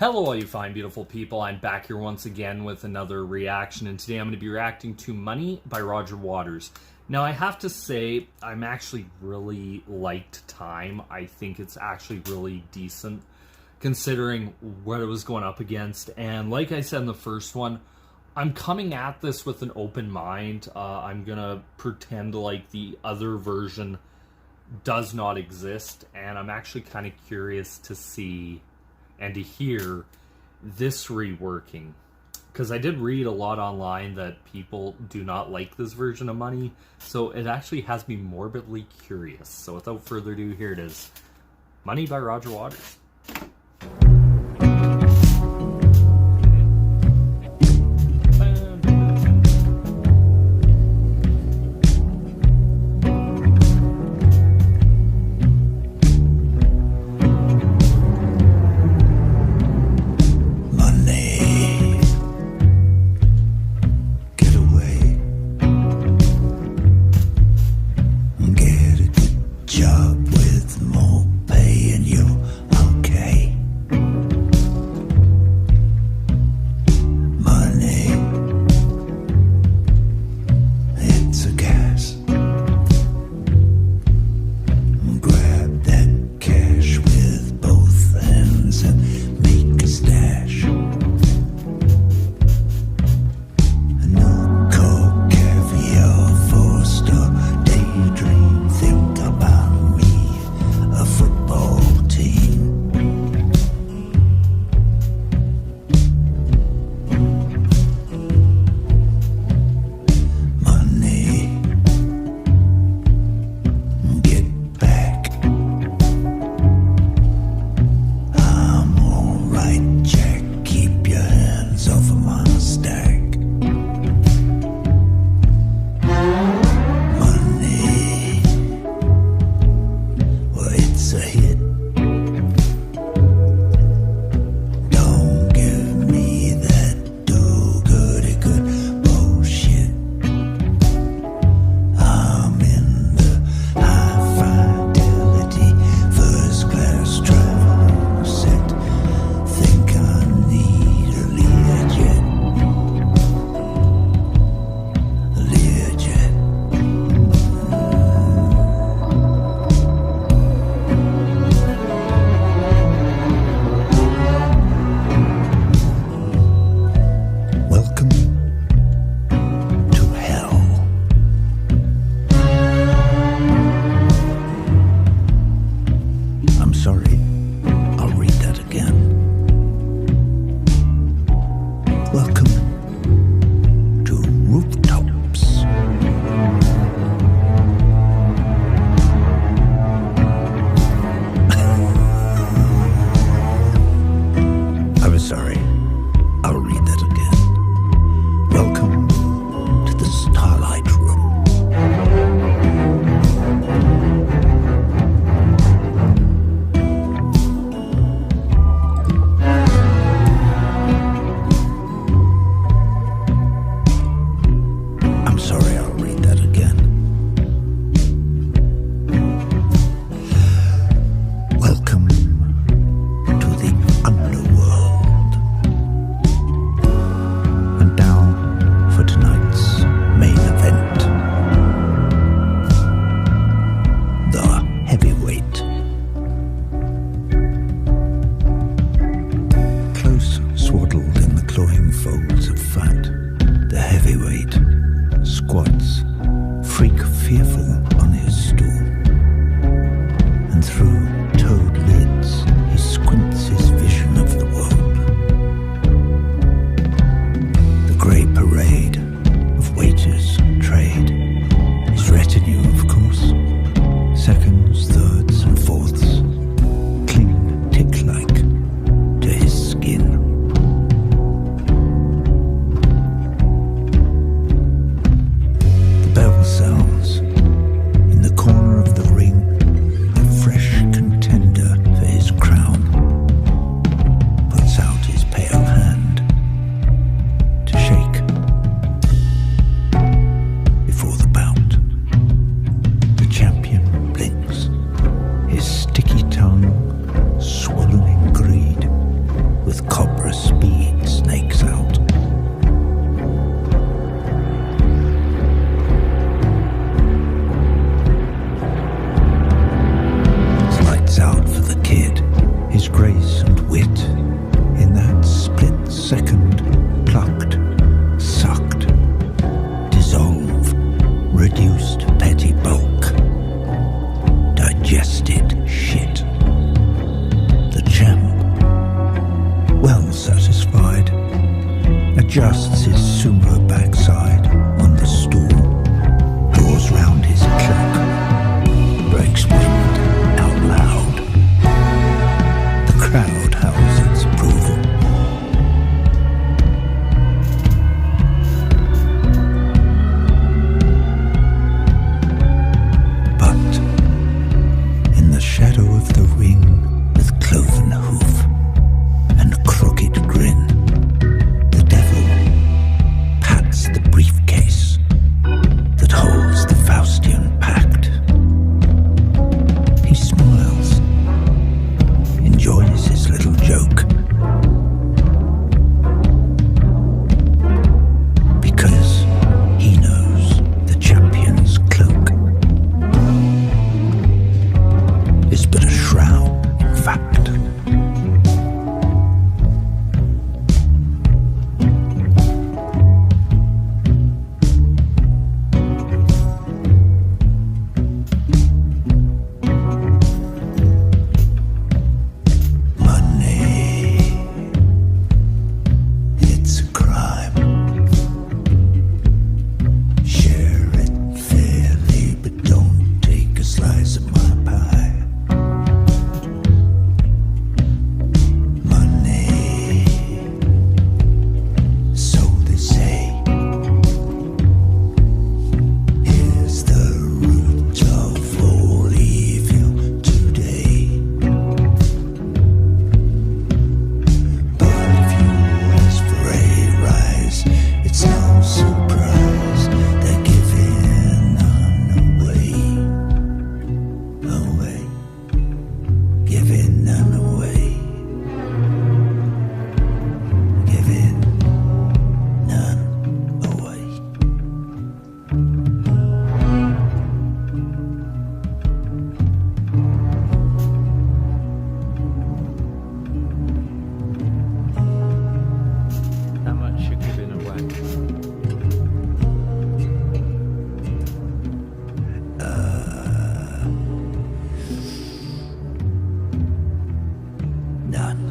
Hello all you fine beautiful people, I'm back here once again with another reaction, and today I'm going to be reacting to Money by Roger Waters. Now I have to say, I'm actually really liked Time. I think it's actually really decent considering what it was going up against, and like I said in the first one, I'm coming at this with an open mind. I'm going to pretend like the other version does not exist, and I'm actually kind of curious to see and to hear this reworking, because I did read a lot online that people do not like this version of Money, so it actually has me morbidly curious. So without further ado, here it is. Money by Roger Waters. Job with more pay and you're out adjusts his sumo backside on the stool, draws round his cloak, breaks wind out loud. The crowd howls its approval. But in the shadow of the ring, with cloven hoof and crooked grin, the devil pats the briefcase that holds the Faustian pact. He smiles, enjoys his little joke, because he knows the champion's cloak is but a shroud, in fact. Money, it's a crime. Share it fairly, but don't take a slice of my pie. Money, so they say, is the root of all evil today. But if you ask for a rise, it's no surprise they're giving none away. Away, giving none away. Giving none away. How much you're giving away? None.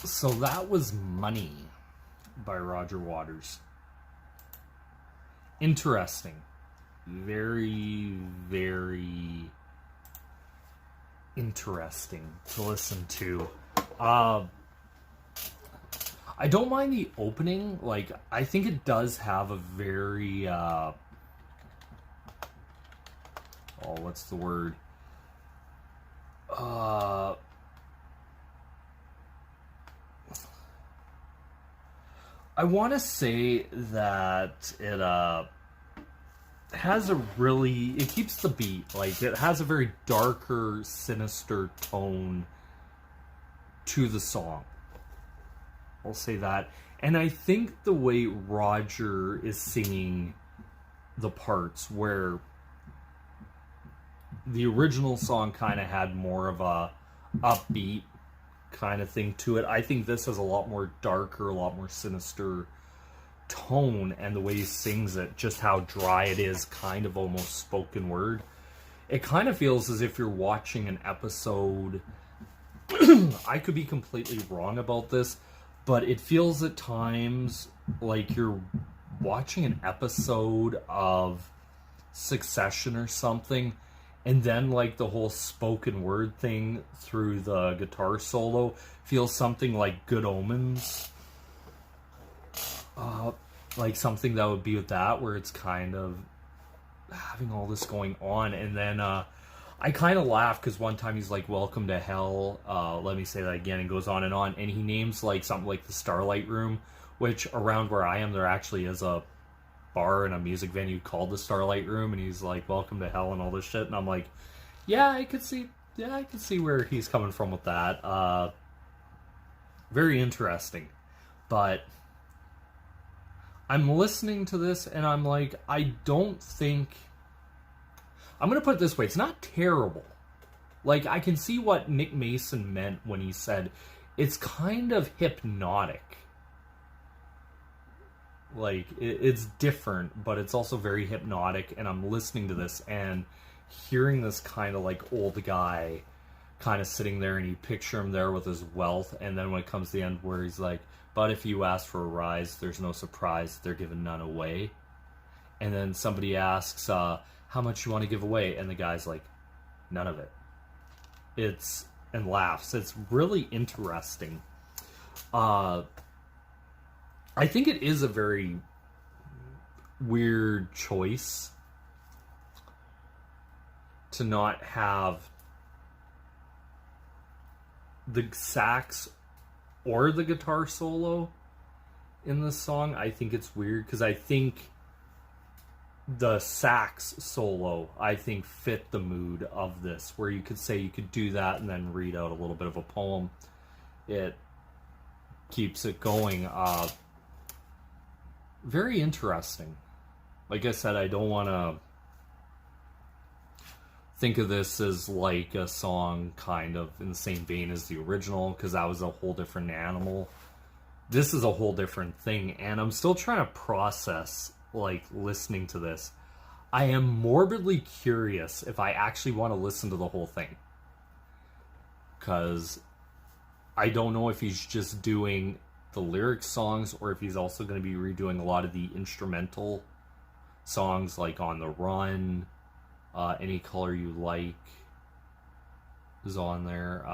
So that was Money by Roger Waters. Interesting. Very, very interesting to listen to. I don't mind the opening. Like, I think it does have a very, what's the word? I want to say that it has a really, it keeps the beat. Like, it has a very darker, sinister tone to the song. I'll say that. And I think the way Roger is singing the parts, where the original song kind of had more of a upbeat kind of thing to it, I think this has a lot more darker, a lot more sinister tone, and the way he sings it, just how dry it is, kind of almost spoken word. It kind of feels as if you're watching an episode. I could be completely wrong about this, but it feels at times like you're watching an episode of Succession or something, and then like the whole spoken word thing through the guitar solo feels something like Good Omens. Like something that would be with that, where it's kind of having all this going on. And then I kind of laugh because one time he's like, "Welcome to hell." Let me say that again, and goes on. And he names like something like the Starlight Room, which around where I am, there actually is a bar and a music venue called the Starlight Room. And he's like, "Welcome to hell" and all this shit. And I'm like, yeah, I could see where he's coming from with that. Very interesting. But I'm listening to this and I'm like, I don't think, I'm going to put it this way, it's not terrible. Like, I can see what Nick Mason meant when he said it's kind of hypnotic. Like, it's different, but it's also very hypnotic, and I'm listening to this and hearing this kind of, like, old guy kind of sitting there, and you picture him there with his wealth, and then when it comes to the end where he's like, but if you ask for a rise, there's no surprise, they're giving none away. And then somebody asks, how much you want to give away? And the guy's like, none of it. And laughs. It's really interesting. I think it is a very weird choice to not have the sax or the guitar solo in this song. I think it's weird because I think the sax solo, I think, fit the mood of this, where you could say you could do that and then read out a little bit of a poem. It keeps it going. Very interesting. Like I said, I don't want to think of this as like a song kind of in the same vein as the original, because that was a whole different animal. This is a whole different thing, and I'm still trying to process, like, listening to this. I am morbidly curious if I actually want to listen to the whole thing, because I don't know if he's just doing the lyric songs or if he's also going to be redoing a lot of the instrumental songs, like On the Run, Any Color You Like is on there,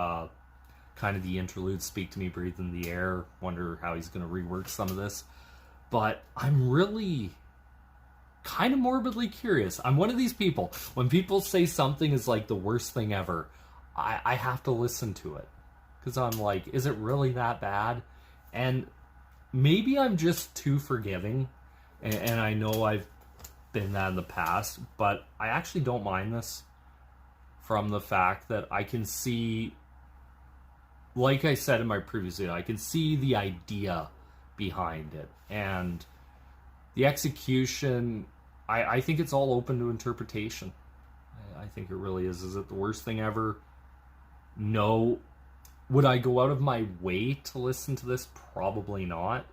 kind of the interlude, Speak to Me, Breathe in the Air. Wonder how he's going to rework some of this, but I'm really kind of morbidly curious. I'm one of these people, when people say something is like the worst thing ever, I have to listen to it, because I'm like, is it really that bad? And maybe I'm just too forgiving, and I know I've been that in the past, but I actually don't mind this, from the fact that I can see, like I said in my previous video, I can see the idea behind it, and the execution, I think it's all open to interpretation. I think it really is. Is it the worst thing ever? No. Would I go out of my way to listen to this? Probably not.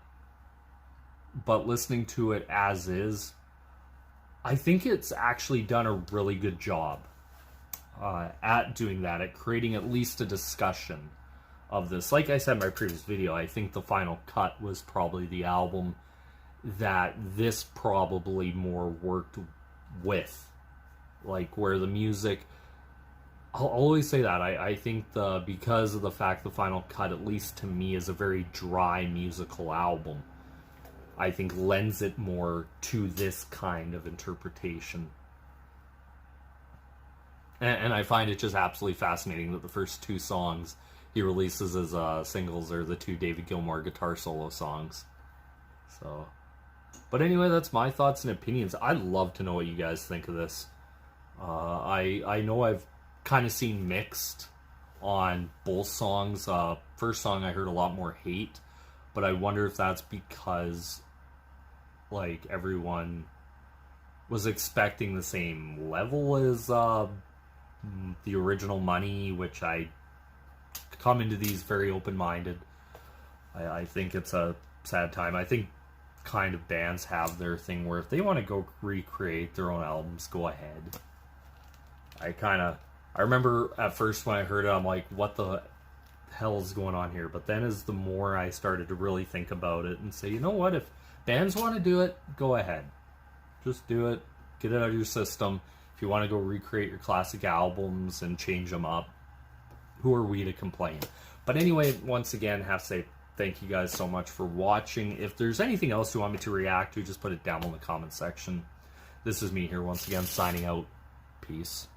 But listening to it as is, I think it's actually done a really good job at doing that, at creating at least a discussion of this. Like I said in my previous video, I think the final cut was probably the album that this probably more worked with. Like, where the music, I'll always say that. I think because of the fact the final cut, at least to me, is a very dry musical album, I think lends it more to this kind of interpretation. And I find it just absolutely fascinating that the first two songs he releases as singles are the two David Gilmour guitar solo songs. So, but anyway, that's my thoughts and opinions. I'd love to know what you guys think of this. I know I've kind of seen mixed on both songs. First song I heard a lot more hate, but I wonder if that's because, like, everyone was expecting the same level as the original Money, which I come into these very open-minded. I think it's a sad time. I think kind of bands have their thing where if they want to go recreate their own albums, go ahead. I remember at first when I heard it, I'm like, what the hell is going on here? But then as the more I started to really think about it and say, you know what, if bands want to do it, go ahead. Just do it. Get it out of your system. If you want to go recreate your classic albums and change them up, who are we to complain? But anyway, once again, have to say thank you guys so much for watching. If there's anything else you want me to react to, just put it down in the comment section. This is me here once again signing out. Peace.